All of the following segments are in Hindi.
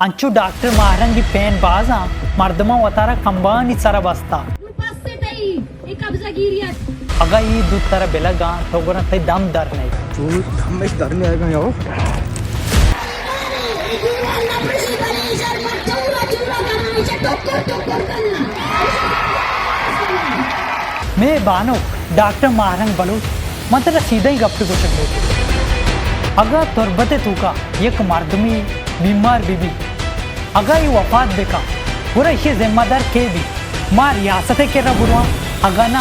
अंचु डॉक्टर मारंगी पेन बाजा मर्दमा वतारा कंबानी सरा बस्ता अगा ये दूध तरह बेलगा तो गुना ते दम दर नहीं जो हम एक डर में आएगा यार मैं बानो डॉक्टर मारंग बलूच मतलब सीधा ही गप्पे को चल अगा तुरबते तुका एक मर्दमी बीमार बीबी अगा ये वफात देखा पूरा इसे जिम्मेदार के भी मार रियासत के ना बुरवा अगा ना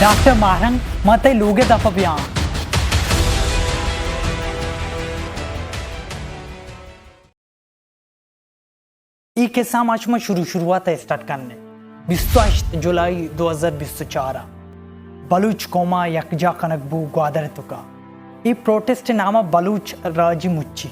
डॉक्टर मारंग मते लोगे दफा भी यहाँ ये किस्सा माच में शुरुआत स्टार्ट करने 28 जुलाई 2024 बलूच कोमा यकजा कनकबू ग्वादर तुका ये प्रोटेस्ट नामा बलूच राजी मुच्ची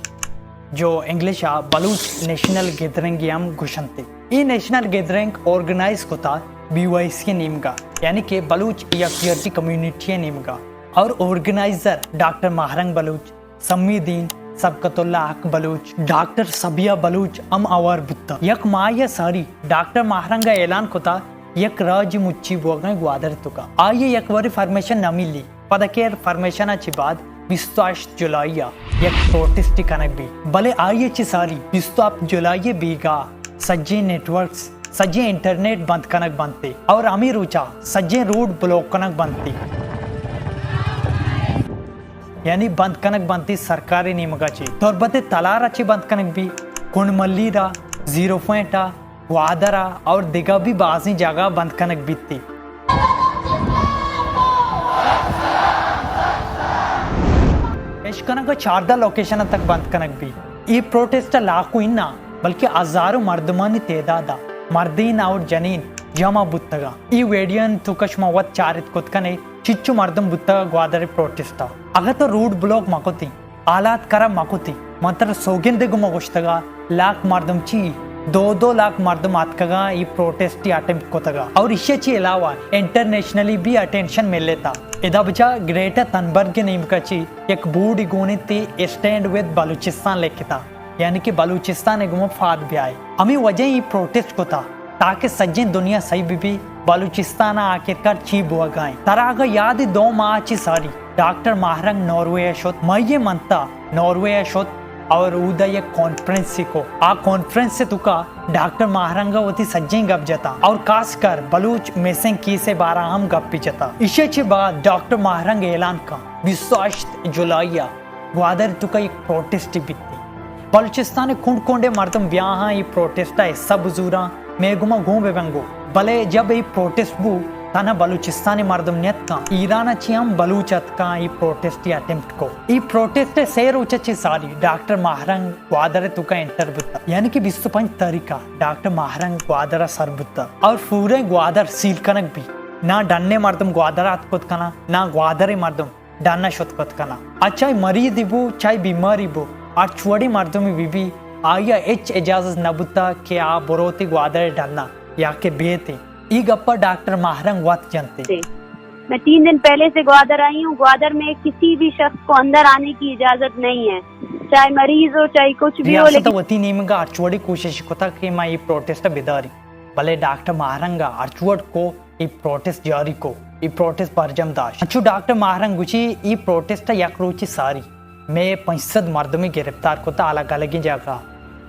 जो इंग्लिश आ बलूच नेशनल गैदरिंग यम घुशनते ये नेशनल गैदरिंग ऑर्गेनाइज होता BYC नीम का यानी कि बलूच यकजहती कम्युनिटी नीम का और ऑर्गेनाइजर डॉक्टर महरंग बलूच सम्मीदीन सबकतुल्ला हक बलूच डॉक्टर सबिया बलूच अवार बुत्ता यक माया सारी डॉक्टर महरंग ऐलान होता यक राज मुच्ची बोगने ग्वादर तुका आइए यक वरी फॉर्मेशन न मिली पदकेर फॉर्मेशन अच्छी बात 28 जुलाई यक प्रोटेस्ट कनक भी भले आइए ची सारी 28 जुलाई बीगा सज्जे नेटवर्क्स सज्जे इंटरनेट बंद कनक बनते और अमीर ऊंचा सज्जे रोड ब्लॉक कनक बनती यानी बंद कनक बनती सरकारी नियमकाची तोरबते तलाराची बंद कनक भी कुंडमल्लीरा 0 पॉइंटा वादरा और दिगा भी बाजी जगह बंद कनक बीतती कनक चारदा लोकेशन तक बंद कनक भी ये प्रोटेस्ट लाखों इन्ना बल्कि हजारों मर्दमानी तेदादा मर्दीन और जनीन जमा बुत्तगा ಈ ವೇಡಿಯನ್ ತುಕಶ್ಮ ವತ್ ಚಾರಿತ್ ಕೊತ್ಕನೆ ಚಿಚ್ಚು ಮರ್ದಂ ಬುತ್ತಗ ಗ್ವಾದರಿ ಪ್ರೋಟೆಸ್ಟ್ ಅಗತ ರೂಡ್ ಬ್ಲಾಕ್ ಮಕೋತಿ ಆಲಾತ್ ಕರ ಮಕೋತಿ ಮಾತ್ರ ಸೋಗೆಂದೆಗು ಮಗೋಷ್ಟಗ लाख मर्दम ची 2-2 लाख मर्दम आतकगा ये प्रोटेस्ट अटेम्प्ट कोतगा और इससे ची अलावा इंटरनेशनली भी अटेंशन मिल लेता इदा बचा ग्रेटर तनबर्ग के नीम का ची एक बूढ़ इगोनी ती स्टैंड विद बलूचिस्तान लेखिता यानी कि बलूचिस्तान एगुम फाद भी आए हमें वजह ये प्रोटेस्ट को था ताकि सज्जन दुनिया सही भी बलूचिस्तान आखिरकार ची बुआ गाए तराग याद 2 माह ची सारी डॉक्टर महरंग नॉर्वे शोत मये मनता नॉर्वे शोत और उदय कॉन्फ्रेंस को आ कॉन्फ्रेंस से तुका डॉक्टर महरंगा वती सज्जे गप जता और खासकर बलूच मेसेंग की से 12 हम गप भी जता इसके बाद डॉक्टर महरंग ऐलान का 28 जुलाई ग्वादर तुका एक प्रोटेस्ट बीती बलूचिस्तान खुंड कोंडे मर्दम ब्याह ये प्रोटेस्ट है सब जूरा मेगुमा घूम बेबंगो भले जब ये प्रोटेस्ट बू तना बलूचिस्तानी मर्दम नियत का ईरान चियम बलूचत का ये प्रोटेस्ट अटेम्प्ट को ये प्रोटेस्ट सेर उच्च सारी डॉक्टर महरंग ग्वादर तुका इंटर बुत्ता यानी कि 25 तरीका डॉक्टर महरंग ग्वादर सर बुत्ता और पूरे ग्वादर सील कनक भी ना डन्ने मर्दम ग्वादर आतकोतकना ना ग्वादरे मर्दम डन्ना शोतकोतकना अच्छा मरीज इबू चाहे बीमारी बो और छोड़ी मर्दम बीबी आया इजाजत नबुत्ता के आ बरोती ग्वादर डलना या के बेते ई गप्पा डॉक्टर महरंग वत जनते मैं 3 दिन पहले से ग्वादर आई हूँ ग्वादर में किसी भी शख्स को अंदर आने की इजाजत नहीं है चाहे मरीज हो चाहे कुछ भी हो लेकिन वती नीमगा अर्चवड़ी कोशिश कोता कि मैं ये प्रोटेस्ट बिदारी भले डॉक्टर महरंगा अर्चवड़ को ये प्रोटेस्ट जारी को ये प्रोटेस्ट बरजमदाश अच्छु डॉक्टर महरंग गुची ये प्रोटेस्ट यकरोची सारी मैं 65 मर्दमी गिरफ्तार कोता अलग अलग जगह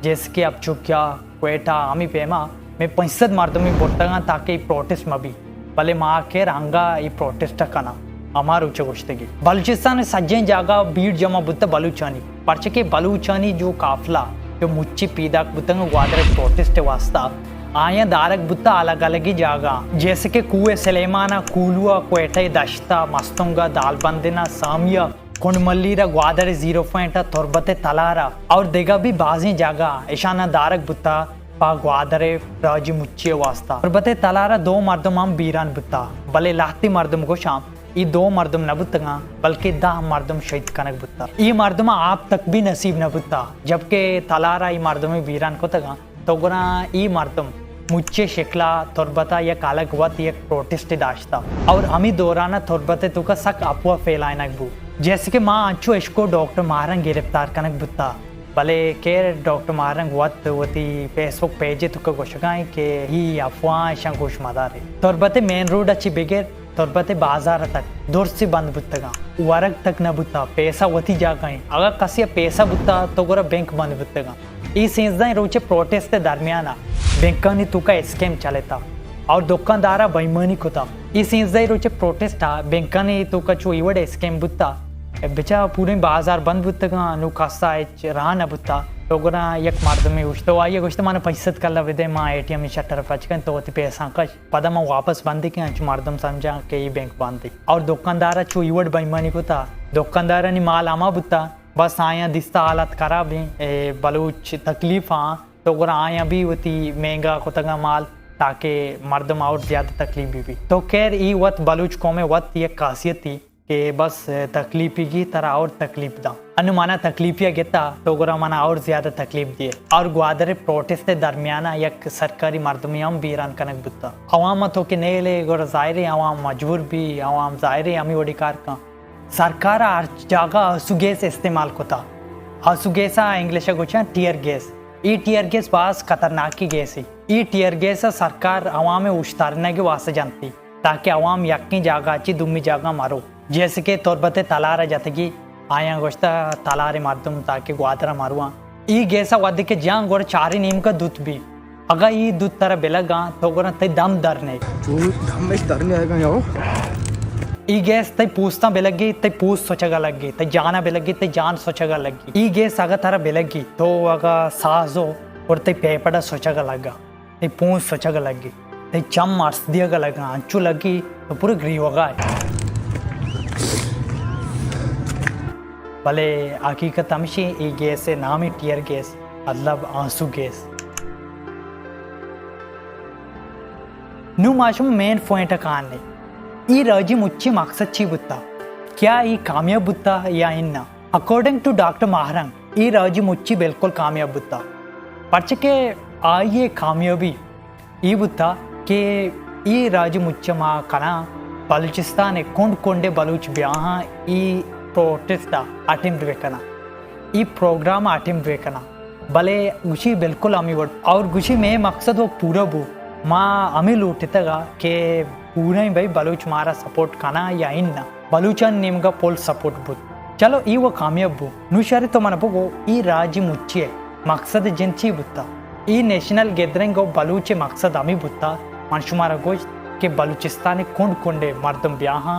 जैसे कि अब चुकिया क्वेटा आमी पेमा मैं 65 मर्दमी बोलता ताकि प्रोटेस्ट में भी भले माँ के रंगा ये प्रोटेस्ट कना हमार उच्च गोश्तगी बलूचिस्तान सज्जन जागा भीड़ जमा बुत्त बलूचानी पर्चे के बलूचानी जो काफला जो मुच्ची पीदाक बुत्तंग ग्वादर प्रोटेस्ट वास्ता आया दारक बुत्ता अलग अलग ही जागा जैसे कि कुए सलेमाना कूलुआ क्वेटा दश्ता मस्तुंगा दालबंदिना सामिया कुंडमल्लीरा ग्वादर 0 पॉइंट तुरबते तलारा और देगा भी बाजी जागा ईशाना दारक बुत्ता पा ग्वादरे राजी मुच्चे वास्ता और बते तलारा 2 मर्दम हम बीरान बुत्ता भले लाती मर्दम को शाम ये 2 मर्दम न बुत्तगा बल्कि 10 मर्दम शहीद कनक बुत्ता ये मर्दम आप तक भी नसीब न बुत्ता जबकि तलारा ये मर्दम बीरान को तगा तो गुना ये मर्दम मुच्चे शिकला तुरबता एक अलग वत एक प्रोटेस्ट दाश्ता और हमी दौराना तुरबते तो का सक अफवाह फैलाए नकबू जैसे कि माँ अच्छो इसको डॉक्टर महरंग गिरफ्तार कनक बुत्ता भले केर डॉक्टर मारंग वत वती फेसबुक पेज तुक गोशगाई के ही अफवाह शंकुश मदारे तोरबते मेन रोड अच्छी बिगेर तोरबते बाजार तक दूर से बंद बुत्तगा वरग तक न बुत्ता पैसा वती जागाई अगर कसी पैसा बुत्ता तो गोरा बैंक बंद बुत्तगा ई सेंसदा रोचे प्रोटेस्ट के दरमियान बैंकानी तुका स्कैम चलेता और दुकानदारा बेईमानी कोता ई सेंसदा रोचे प्रोटेस्ट बैंकानी तुका चो इवड स्कैम बुत्ता बेचा पूरे बाजार बंद बुत्तगा नु खासा रहा न बुत्ता लोगोना यक मार्दमे उष्तो आये गोश्त माने पैसत कल्ला विदे मा एटीएम शटर पचकन तो ती पैसा कश पदमा वापस बंदी के अंच मार्दम समझा के ई बैंक बंदी और दुकानदारा चो इवड बेईमानी कोता दुकानदारा नि माल आमा बुत्ता बस आया दिस्ता हालत खराब है बलूच तकलीफ तो गोरा आया भी होती महंगा कोतगा माल ताकि मर्दम और ज़्यादा तकलीफ भी तो खैर ई वत बलूच कौमे वत ये खासियत थी कि बस तकलीफी की तरह और तकलीफ दा अनुमाना तकलीफिया गेता तो गोरा माना और ज़्यादा तकलीफ दिए और ग्वादर प्रोटेस्ट दरमियाना एक सरकारी मर्दमियाम भी ईरान कनक बुत्ता अवाम तो के नेले गोरा ज़ाहिर अवाम मजबूर भी अवाम ज़ाहिर अमी वडिकार का सरकार हर जगह हसुगैस इस्तेमाल कोता हसुगैसा इंग्लिश गोचा टीयर गैस ई टीयर गैस बास खतरनाकी गैस है ई टीयर गैस सरकार अवाम में उश्तारने के वास्ते जानती ताकि अवाम यक्की जगह अच्छी दुम्मी जगह मारो जैसे कि तोरबते तलारा जातगी आया गोश्ता तलारे मारदम ताकि ग्वादरा मारुआ ई गैसा वाद के जहाँ गोर चारी नीम का दूध भी अगर ये दूध तरह बेलगा तो गोरा तय दम दर नहीं जो दम में डर नहीं आएगा यार ई गैस तय पूछता बेलगी तय पूछ सोचगा लगी तय जाना बेलगी तय जान सोचगा लगी ई गैस अगर तारा बेलगी तो अगर साज हो और तय पेपड़ा सोचगा लगा तय पूछ सोचगा लगी तय चम मार्स दिया लगा अंचू लगी तो पूरे ग्री होगा भले हकीकत हमशी ई गैस नाम ही टीयर गैस मतलब आंसू गैस नु माशूम मेन पॉइंट कहानी ई राजी मुच्ची मकसद ची बुत्ता क्या ई कामयाब बुत्ता या इन्ना अकॉर्डिंग टू डॉक्टर महारंग ई राजी मुच्ची बिल्कुल कामयाब बुत्ता पर्च के आइए कामयाबी ई बुत्ता के ई राजी मुच्च मा कना बलूचिस्तान कोंड कोंडे बलूच ब्याह ई प्रोटेस्ट अटेम्प्ट वेकना ई प्रोग्राम अटेम्प्ट वेकना भले गुशी बिल्कुल अमी वड और गुशी में मकसद वो पूरा बू माँ अमी लूटता के पूरा ही भाई बलूच मारा सपोर्ट खाना या इन्ना बलूचन निम्गा पोल सपोर्ट बुत चलो ई वो कामयाब बू नुशारे तो मन बोगो ई राजी मुच्ची है मकसद जिंची बुत्ता ई नेशनल गैदरिंग और बलूचे मकसद अमी बुत्ता मनशुमारा गोश्त के बलूचिस्तान कोंड कोंडे मर्दम ब्याह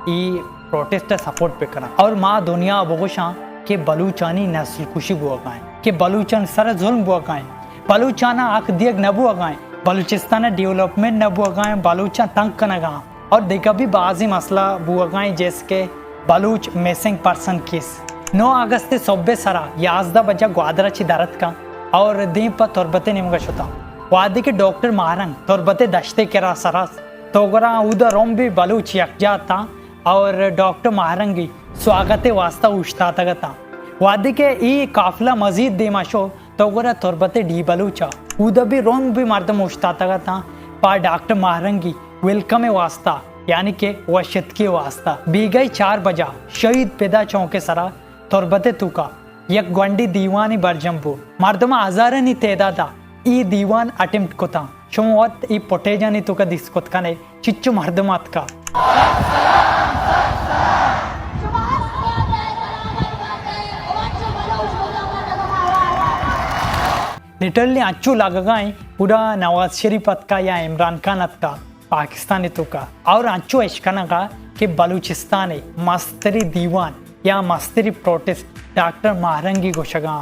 ई प्रोटेस्ट सपोर्ट पे करना और माँ दुनिया बोगोशा के बलूचानी नस्ल खुशी बुआ गाएं के बलूचन सर जुल्म बुआ गाएं बलूचाना आख दियग न बुआ गाएं बलूचिस्तान डेवलपमेंट न बुआ गाएं बलूचा तंग कना गा और देखा भी बाजी मसला बुआ गाएं जैसे के बलूच मिसिंग पर्सन केस 9 अगस्त सोबे सरा याजदा बजा ग्वादरा ची दारत का और दीप पर तोरबते निमगा शुता वादी के डॉक्टर महारंग तोरबते दश्ते केरा सरस तोगरा उधर रोम भी बलूच यकजा था और डॉक्टर महारंगी स्वागते वास्ता उश्ता तगता वादी के ई काफिला मजीद देमाशो तोगरा तोरबते डी बलूचा उधर भी रोम भी मर्दम उश्ता तगता पा डॉक्टर महारंगी वेलकम वास्ता यानी के वशत के वास्ता बीगई 4 बजा शहीद पैदा चौके सरा तोरबते तुका यक ग्वंडी दीवानी बरजम्बू मर्दमा हजारनी तेदादा ई दीवान अटेम्प्ट कोता शोवत ई पोटेजानी तुका दिसकोत कने चिच्चु मर्दमात का लिटरली अच्छू लगगाएं पूरा नवाज शरीफ का या इमरान खान का पाकिस्तानी तो का और अच्छू इश्कना का कि बलूचिस्तान मस्तरी दीवान या मस्तरी प्रोटेस्ट डॉक्टर महारंगी गोशगा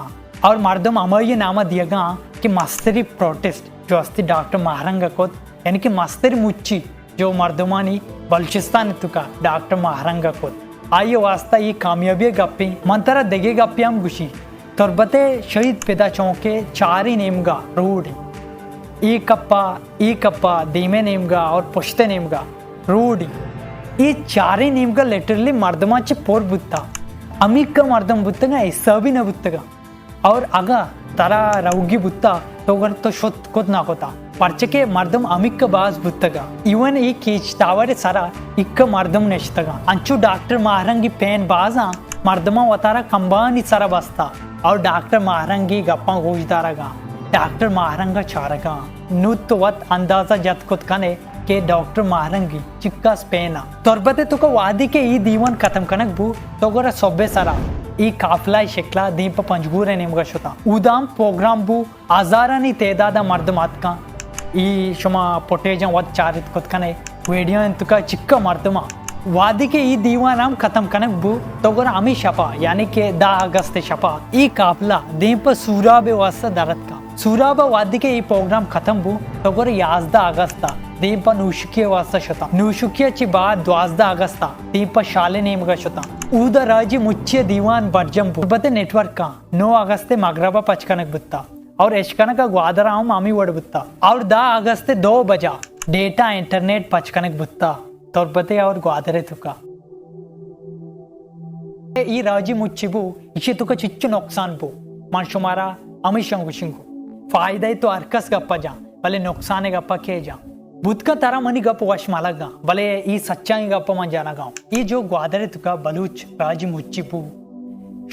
और मर्दम अमर नामा दिएगा कि मस्तरी प्रोटेस्ट जो अस्ति डॉक्टर महारंगा को यानी कि मस्तरी मुच्ची जो मर्दमानी बलूचिस्तान तो का डॉक्टर महारंगा को आइए वास्ता ये कामयाबी गप्पी मंतरा देगे गप्पी हम गुशी तोरबते शहीद पैदा चौके 4 नेमगा रोड ई कप्पा दीमे नेमगा और पुश्ते नेमगा रोड ये 4 नेमगा लिटरली मर्दमाचे पोर बुत्ता अमीक मर्दम बुत्तगा ऐसा भी न बुत्तगा और अगा तरा रौगी बुत्ता तो अगर तो शुद्ध खुद ना होता पर्चके मर्दम अमीक बाज बुत्तगा इवन ई कीच तावरे सरा इक्क मर्दम नेश्तगा अंचु डॉक्टर महारंगी पेन बाजा मर्दमा वतारा कंबानी सरा बस्ता और डॉक्टर महारंगी गप्पा गोजदारगा डॉक्टर महारंगा चारगा नुत वत अंदाजा जत कुत कने के डॉक्टर महारंगी चिक्का स्पेना तोरबते तो को वादी के ई दीवन खत्म कनक बु तो गोरा सोबे सरा ई काफला शिकला दीप पंजगूरे नेमगा शुता उदाम प्रोग्राम बु आजारानी तेदादा मर्दमात का ई शुमा पोटेजं वत चारित कुत कने वीडियो इंतुका चिक्का मर्दमा वादी के ई दीवानाम खत्म कनक बु तो गोरा अमी शपा यानी के 10 अगस्त शपा ई काफला दीप सूराबे वास्ता दरत का सूराबा वादी के ई प्रोग्राम खत्म बु तो गोरा 11 अगस्त दीप नूशुकिय वास्ता शुता नूशुकियची बाद 12 अगस्त दीप शाले नेमगा शुता ऊदा राजी मुच्चे दीवान बर्जम बु बते नेटवर्क का 9 अगस्त मगरबा पचकनक बुत्ता और एशकनक ग्वादराम मामी वड बुत्ता और 10 अगस्त 2 बजा डेटा इंटरनेट पचकनक बुत्ता तोरबते और ग्वादरे तुका ई राजी मुच्चिबु इशे तुका चिच्चु नुकसान बु मनुष्यमारा अमिशंगु शिंगु फायदा तो अरकस गप्पा जा भले नुकसान गप्पा के जा बुद्ध का तारा मनी गप वश मालगा भले ई सच्चाई गप्पा मन जाना गाँव ये जो ग्वादरे तुका बलूच राजी मुच्चिबु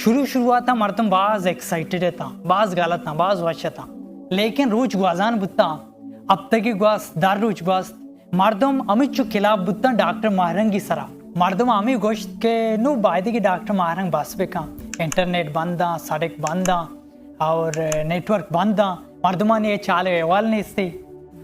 शुरुआत मर्दम बाज एक्साइटेड था बाज गलत था बाज वश था लेकिन रोज ग्वाजान बुत्ता अब तक ग्वास दार रोज ग्वास मर्दम अमित चु खिलाफ बुत्ता डॉक्टर महारंगी सरा मर्दम अमी गोश्त के नु बायदे की डॉक्टर महारंग बस बेका इंटरनेट बंदा सड़क बंदा और नेटवर्क बंदा मर्दमा ने चाले अहवाल ने इस्ते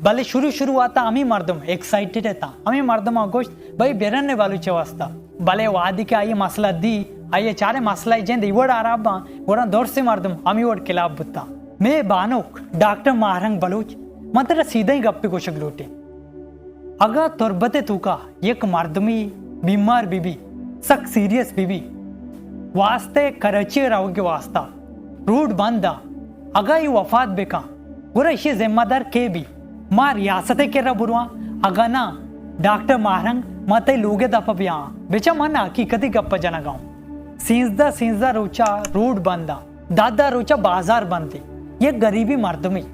भले शुरुआत अमी मर्दम एक्साइटेड था अमी मर्दमा गोश्त भाई बेरने वालू चवास्ता भले वादी के आइए मसला दी आइए चारे मसला जेंद इवड़ आराबा वड़ा दौर से मर्दम अमी वड़ खिलाफ बुत्ता मैं बानोक डॉक्टर महारंग बलूच मतलब सीधा ही गप्पे कोशक लूटे अगर तुरबते तुका एक मर्दमी बीमार बीबी सक सीरियस बीबी वास्ते कराची राव के वास्ता रूट बंदा अगर ये वफात बेका गुरा इसे जिम्मेदार के भी मार रियासते के रबुरवा अगर ना डॉक्टर महारंग मते लोगे दपा बिया बेचा मन हकीकती गप्पा जना गाँव सींजदा रोचा रोड बंदा दादा रोचा बाजार बंदी ये गरीबी मर्दमी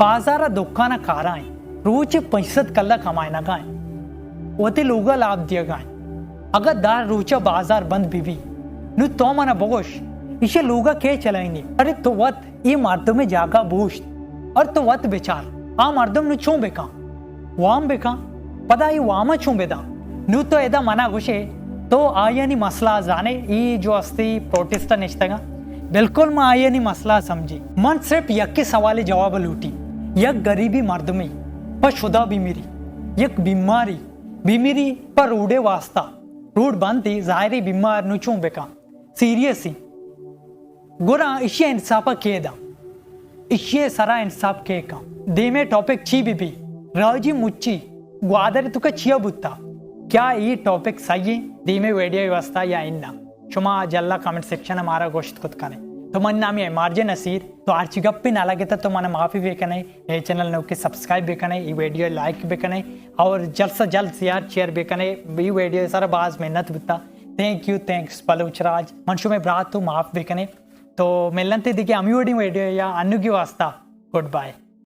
बाजारा दुकाना काराएं रोज 65 कल्ला कमाए ना गाएं ओते लोगा लाभ दिया गाएं अगर दार रोचा बाजार बंद बीबी नु तो मना बोश इसे लोगा के चलाएंगे अरे तो वत ये मर्दों में जागा बोश और तो वत बेचार आ मर्दों नु छू बेका वाम बेका पता ये वामा छू बेदा नु तो एदा मना घुसे तो आयनी मसला जाने ये जो अस्ती प्रोटेस्टर निश्तगा बिल्कुल मैं आयनी मसला समझी मन सिर्फ यक के सवाल जवाब लूटी यक गरीबी मर्दमी पर शुदा बीमारी यक बीमारी पर रूडे वास्ता रूड बनती जाहिरी बीमार नुचू बेका सीरियस ही गुरा इशे इंसाफा के दा इशे सरा इंसाफ के का दे में टॉपिक ची बीबी राजी मुच्ची ग्वादर तुका चिया बुत्ता क्या ये टॉपिक सही है दीमे वीडियो व्यवस्था या इन्ना शुमा जल्ला कमेंट सेक्शन हमारा गोश्त खुद कने तो मन नाम है मार्जे नसीर तो आर्ची गप्पी ना लगे तो मन माफ़ी बेकने ये चैनल नौके सब्सक्राइब बेकने ये वीडियो लाइक बेकने और जल्द से जल्द शेयर बेकने ये वीडियो सारा बाज मेहनत बिता थैंक्स बलूचराज मनुष्य में ब्रात तो माफ़ बेकने तो मिलते देखिए अमी वीडियो या अन्नु की वास्ता गुड बाय।